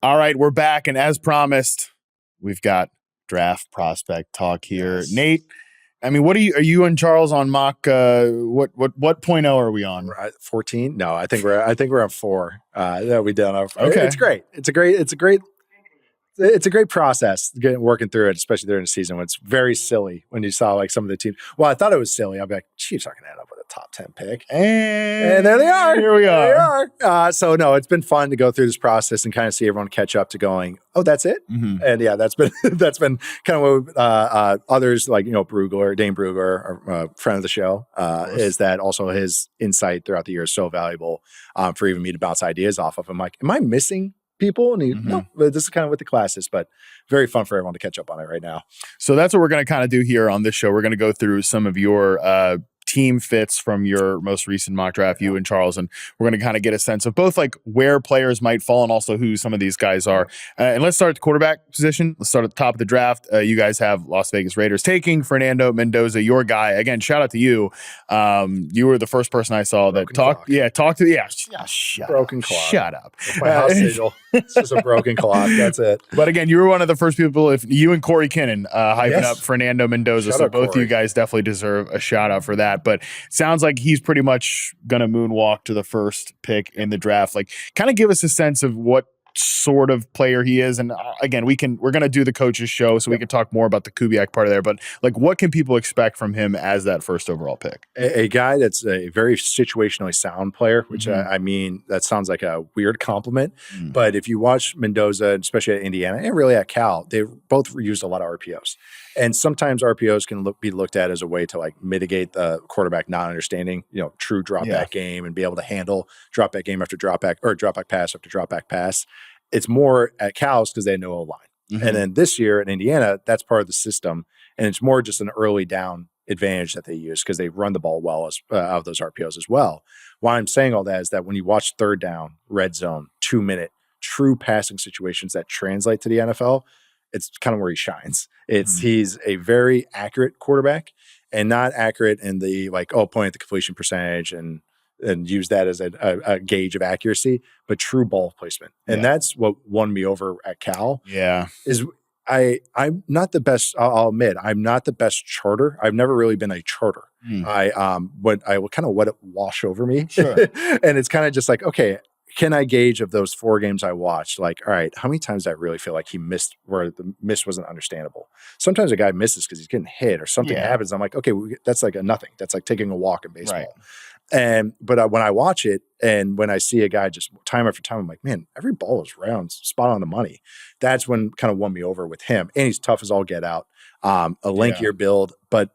All right, we're back, and as promised, we've got draft prospect talk here. Yes. Nate, I mean, are you and Charles on mock? What point are we on? 14? No, I think we're on 4. That we done. Okay, it's great. It's a great process working through it, especially during the season when it's very silly when you saw like some of the teams. Well, I thought it was silly. I'll be like, Chiefs aren't going to end up with a top 10 pick. And there they are. Here we are. So no, it's been fun to go through this process and kind of see everyone catch up to going, oh, that's it. Mm-hmm. And yeah, that's been kind of what others like, Dane Brugler, our friend of the show, is that also his insight throughout the year is so valuable for even me to bounce ideas off of. I'm like, am I missing people? And no, this is kind of what the class is, but very fun for everyone to catch up on it right now. So that's what we're going to kind of do here on this show. We're going to go through some of your team fits from your most recent mock draft, you and Charles, and we're going to kind of get a sense of both like where players might fall and also who some of these guys are. And let's start at the quarterback position. Let's start at the top of the draft. You guys have Las Vegas Raiders taking Fernando Mendoza, your guy. Again, shout out to you. You were the first person I saw that talked to broken clock. Shut up. That's my house signal. It's just a broken clock. That's it. But again, you were one of the first people, if you and Corey Kinnan hyping up Fernando Mendoza. So both of you guys definitely deserve a shout out for that. But it sounds like he's pretty much going to moonwalk to the first pick in the draft. Like, kind of give us a sense of what sort of player he is. And again, we're going to do the coaches show, so we can talk more about the Kubiak part of there. But like, what can people expect from him as that first overall pick? A guy that's a very situationally sound player, which I mean, that sounds like a weird compliment. But if you watch Mendoza, especially at Indiana and really at Cal, they both used a lot of RPOs. And sometimes RPOs can be looked at as a way to like mitigate the quarterback not understanding, true drop back game and be able to handle drop back game after drop back or drop back pass after drop back pass. It's more at Cal's because they know O-line. And then this year in Indiana, that's part of the system. And it's more just an early down advantage that they use because they run the ball well out of those RPOs as well. Why I'm saying all that is that when you watch third down, red zone, 2-minute, true passing situations that translate to the NFL, it's kind of where he shines. He's a very accurate quarterback and not accurate in the point at the completion percentage and use that as a gauge of accuracy, but true ball placement. And that's what won me over at Cal. Yeah. I'm not the best, I'll admit, I'm not the best charter. I've never really been a charter. I will kind of let it wash over me. Sure. And it's kind of just like, okay, can I gauge of those 4 games I watched? Like, all right, how many times did I really feel like he missed where the miss wasn't understandable? Sometimes a guy misses because he's getting hit or something happens. I'm like, okay, that's like a nothing. That's like taking a walk in baseball. Right. But when I watch it and when I see a guy just time after time, I'm like, man, every ball is round, spot on the money. That's when kind of won me over with him. And he's tough as all get out. A lankier build, but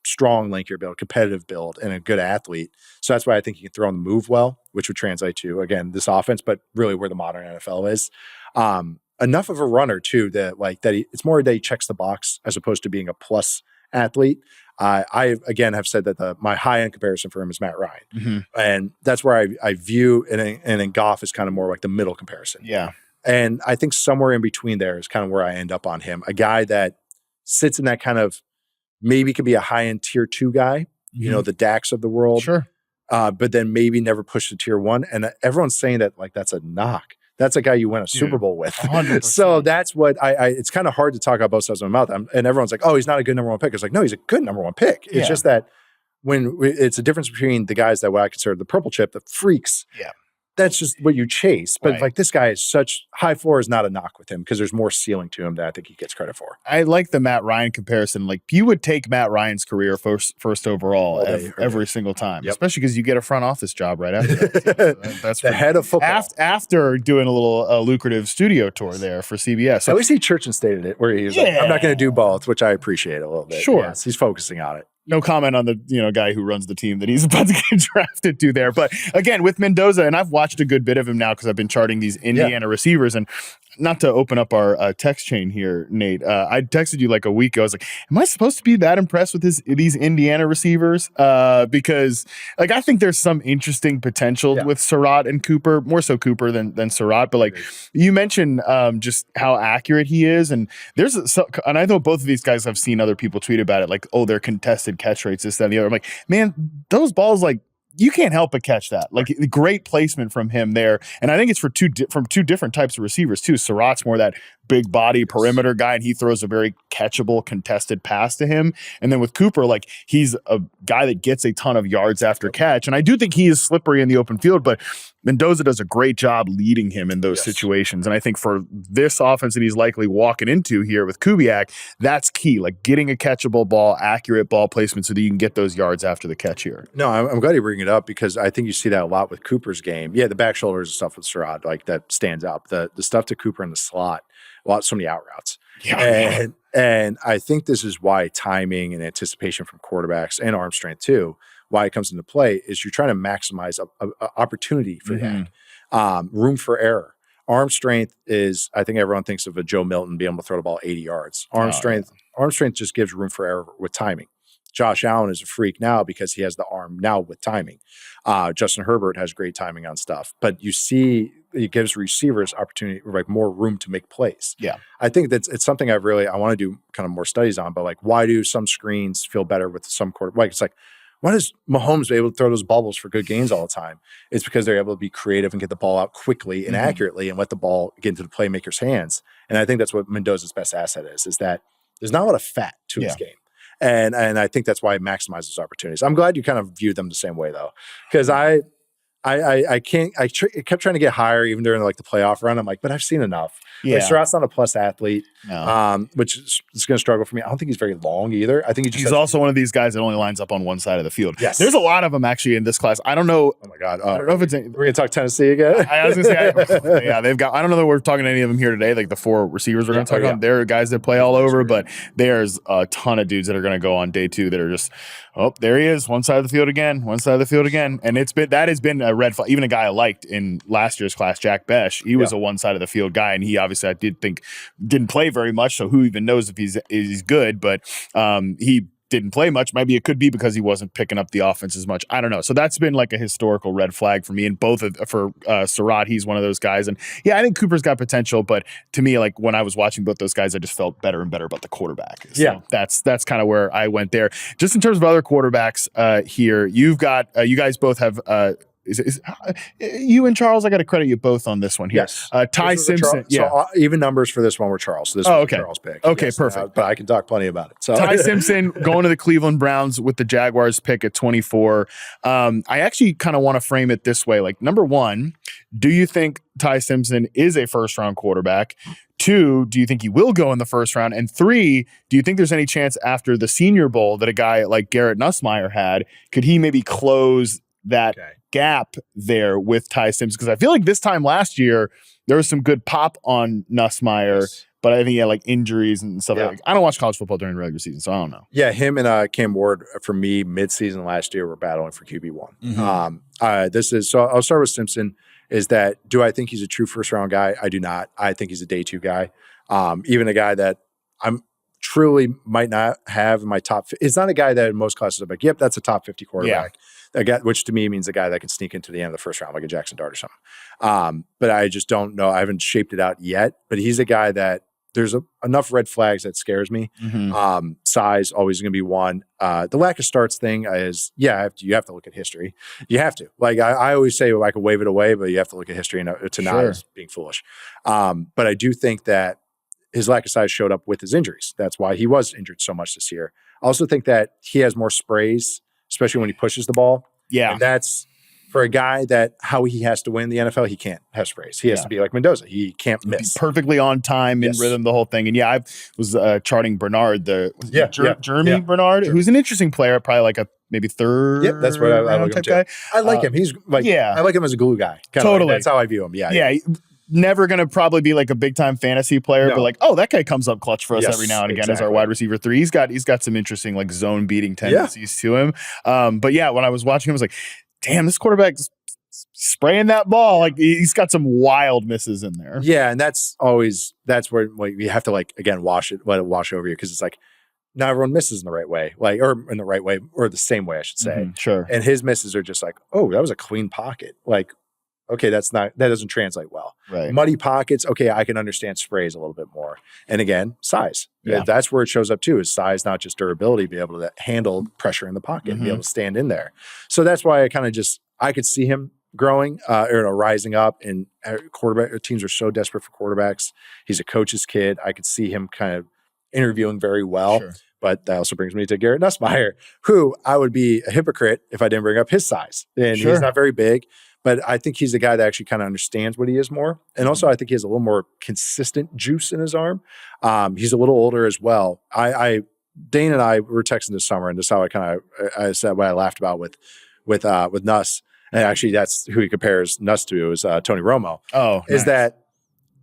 strong lankier build, competitive build, and a good athlete. So that's why I think he can throw on the move well, which would translate to, again, this offense, but really where the modern NFL is. Enough of a runner too, it's more that he checks the box as opposed to being a plus athlete. I again have said that my high end comparison for him is Matt Ryan, and that's where I view and in Goff is kind of more like the middle comparison. Yeah, and I think somewhere in between there is kind of where I end up on him. A guy that sits in that kind of maybe could be a high end tier 2 guy, the Dax of the world, sure, but then maybe never push to tier 1. And everyone's saying that like that's a knock. That's a guy you win a Super Bowl with. 100%. So that's what it's kind of hard to talk about both sides of my mouth. And everyone's like, oh, he's not a good number 1 pick. It's like, no, he's a good number 1 pick. It's just that when it's a difference between the guys that what I consider the purple chip, the freaks. Yeah. That's just what you chase. But like this guy is such high floor is not a knock with him because there's more ceiling to him that I think he gets credit for. I like the Matt Ryan comparison. Like you would take Matt Ryan's career first overall every single time, especially because you get a front office job right after that. That's the head of football. After doing a little lucrative studio tour there for CBS. So at least he church and stated it where he's like, I'm not going to do both, which I appreciate a little bit. Sure. Yes, he's focusing on it. No comment on the guy who runs the team that he's about to get drafted to there. But again, with Mendoza, and I've watched a good bit of him now because I've been charting these Indiana receivers. And not to open up our text chain here, Nate, I texted you like a week ago. I was like, am I supposed to be that impressed with these Indiana receivers? Because like I think there's some interesting potential with Surratt and Cooper, more so Cooper than Surratt. But like you mentioned just how accurate he is. And and I know both of these guys have seen other people tweet about it, like, oh, they're contested catch rates, this, that, and the other. I'm like, man, those balls like you can't help but catch that. Like great placement from him there. And I think it's from two different types of receivers too. Surratt's more that big body perimeter guy, and he throws a very catchable contested pass to him. And then with Cooper, like he's a guy that gets a ton of yards after catch. And I do think he is slippery in the open field, but Mendoza does a great job leading him in those situations. And I think for this offense that he's likely walking into here with Kubiak, that's key. Like getting a catchable ball, accurate ball placement so that you can get those yards after the catch here. No, I'm glad you bring it up because I think you see that a lot with Cooper's game. Yeah, the back shoulders and stuff with Surratt, like that stands out. The stuff to Cooper in the slot, so many out routes. Yeah. And I think this is why timing and anticipation from quarterbacks and arm strength too, why it comes into play is you're trying to maximize a opportunity for that. Room for error. Arm strength is, I think everyone thinks of a Joe Milton being able to throw the ball 80 yards. Arm strength just gives room for error with timing. Josh Allen is a freak now because he has the arm now with timing. Justin Herbert has great timing on stuff, but you see it gives receivers opportunity, like more room to make plays. Yeah. I think it's something I want to do kind of more studies on, but like, why do some screens feel better with some quarterback? Like, it's like, why does Mahomes be able to throw those bubbles for good gains all the time? It's because they're able to be creative and get the ball out quickly and accurately and let the ball get into the playmaker's hands. And I think that's what Mendoza's best asset is that there's not a lot of fat to his game. And I think that's why it maximizes opportunities. I'm glad you kind of viewed them the same way though, because I kept trying to get higher even during like the playoff run. I'm like, but I've seen enough. Yeah. Like, Surratt's not a plus athlete, which is going to struggle for me. I don't think he's very long either. I think he's also one of these guys that only lines up on one side of the field. Yes. There's a lot of them actually in this class. I don't know. Oh my God. I don't know if it's. We're going to talk Tennessee again. I was going to say, yeah, they've got, I don't know that we're talking to any of them here today. Like the four receivers we're going to talk about. There are guys that play all over, but there's a ton of dudes that are going to go on day two that are just, oh, there he is. One side of the field again. And that has been a red flag. Even a guy I liked in last year's class, Jack Besh, he was a one side of the field guy. And he obviously, I did think, didn't play very much. So who even knows if he's good, but he didn't play much. Maybe it could be because he wasn't picking up the offense as much. I don't know. So that's been like a historical red flag for me. And for Surratt, he's one of those guys. And yeah, I think Cooper's got potential, but to me, like when I was watching both those guys, I just felt better and better about the quarterback. So that's kind of where I went there. Just in terms of other quarterbacks here, you've got, you guys both have, you and Charles, I got to credit you both on this one here. Yes. Tice Simpson. So even numbers for this one were Charles. So this was Charles' pick. Okay, yes, perfect. But I can talk plenty about it. So Tice Simpson going to the Cleveland Browns with the Jaguars pick at 24. I actually kind of want to frame it this way. Like, number one, do you think Tice Simpson is a first-round quarterback? 2, do you think he will go in the first round? And 3, do you think there's any chance after the Senior Bowl that a guy like Garrett Nussmeier had, could he maybe close that gap there with Tice Simpson? Because I feel like this time last year, there was some good pop on Nussmeier, but I think he had like injuries and stuff. Like, I don't watch college football during the regular season, so I don't know. Yeah, him and Cam Ward, for me, mid-season last year, were battling for QB1. So I'll start with Simpson. Is that, do I think he's a true first-round guy? I do not. I think he's a day 2 guy. Even a guy that I'm truly might not have in my top. It's not a guy that in most classes I'm like, yep, that's a top 50 quarterback. A guy, which to me means a guy that can sneak into the end of the first round, like a Jackson Dart or something. But I just don't know. I haven't shaped it out yet. But he's a guy that there's enough red flags that scares me. Size always going to be one. The lack of starts thing is, you have to look at history. You have to. Like I always say, I could wave it away, but you have to look at history and to not as being foolish. But I do think that his lack of size showed up with his injuries. That's why he was injured so much this year. I also think that he has more sprays, especially when he pushes the ball. Yeah. And that's for a guy that how he has to win the NFL, he can't have sprays. He has to be like Mendoza. He can't miss. Perfectly on time, in rhythm, the whole thing. And I was charting Bernard, Jeremy Bernard, who's an interesting player, probably like a maybe third. Yeah, that's what I like him guy. I like him. He's like, I like him as a glue guy. Totally. Like, that's how I view him. Yeah. Never going to probably be like a big time fantasy player, but like, that guy comes up clutch for us every now and again as our wide receiver 3. He's got some interesting like zone beating tendencies to him. But when I was watching him, I was like, damn, this quarterback's spraying that ball. Like he's got some wild misses in there. Yeah. And that's where you have to like, again, let it wash over you. Cause it's like, not everyone misses in the right way, or in the right way, or the same way, I should say. Sure. And his misses are just like, oh, that was a clean pocket. Like, Okay, that doesn't translate well. Right. Muddy pockets, okay, I can understand sprays a little bit more. And again, size. Yeah. That's where it shows up too, is size, not just durability, be able to handle pressure in the pocket and be able to stand in there. So that's why I could see him growing or rising up, and quarterback teams are so desperate for quarterbacks. He's a coach's kid. I could see him kind of interviewing very well. Sure. But that also brings me to Garrett Nussmeier, who I would be a hypocrite if I didn't bring up his size. And he's not very big, but I think he's the guy that actually kind of understands what he is more. And also I think he has a little more consistent juice in his arm. He's a little older as well. Dane and I were texting this summer, and this is how I said what I laughed about with Nuss. And actually that's who he compares Nuss to, is Tony Romo. Oh, is that,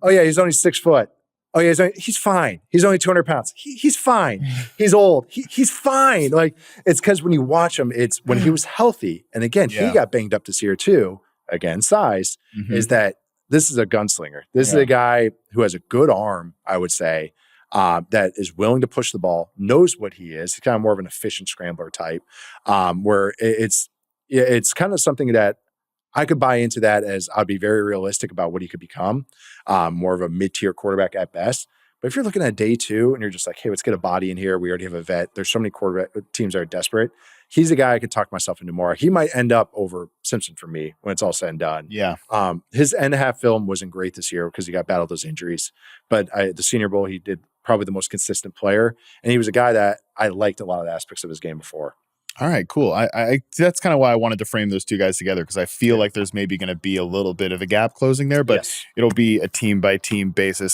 oh yeah, he's only 6 foot. Oh yeah, he's fine. He's only 200 pounds. He's fine. He's old. He's fine. Like, it's because when you watch him, it's when he was healthy. And again, he got banged up this year too. Again, size is that this is a gunslinger. This is a guy who has a good arm, I would say, that is willing to push the ball, knows what he is. He's kind of more of an efficient scrambler type, where it's kind of something that I could buy into, that as I'd be very realistic about what he could become, more of a mid-tier quarterback at best. But if you're looking at day 2 and you're just like, hey, let's get a body in here. We already have a vet. There's so many quarterback teams that are desperate. He's a guy I could talk myself into more. He might end up over Simpson for me when it's all said and done. Yeah. His end half film wasn't great this year because he got battled those injuries. But the Senior Bowl, he did probably the most consistent player. And he was a guy that I liked a lot of the aspects of his game before. All right, cool. I that's kind of why I wanted to frame those two guys together, because I feel like there's maybe going to be a little bit of a gap closing there, but it'll be a team by team basis.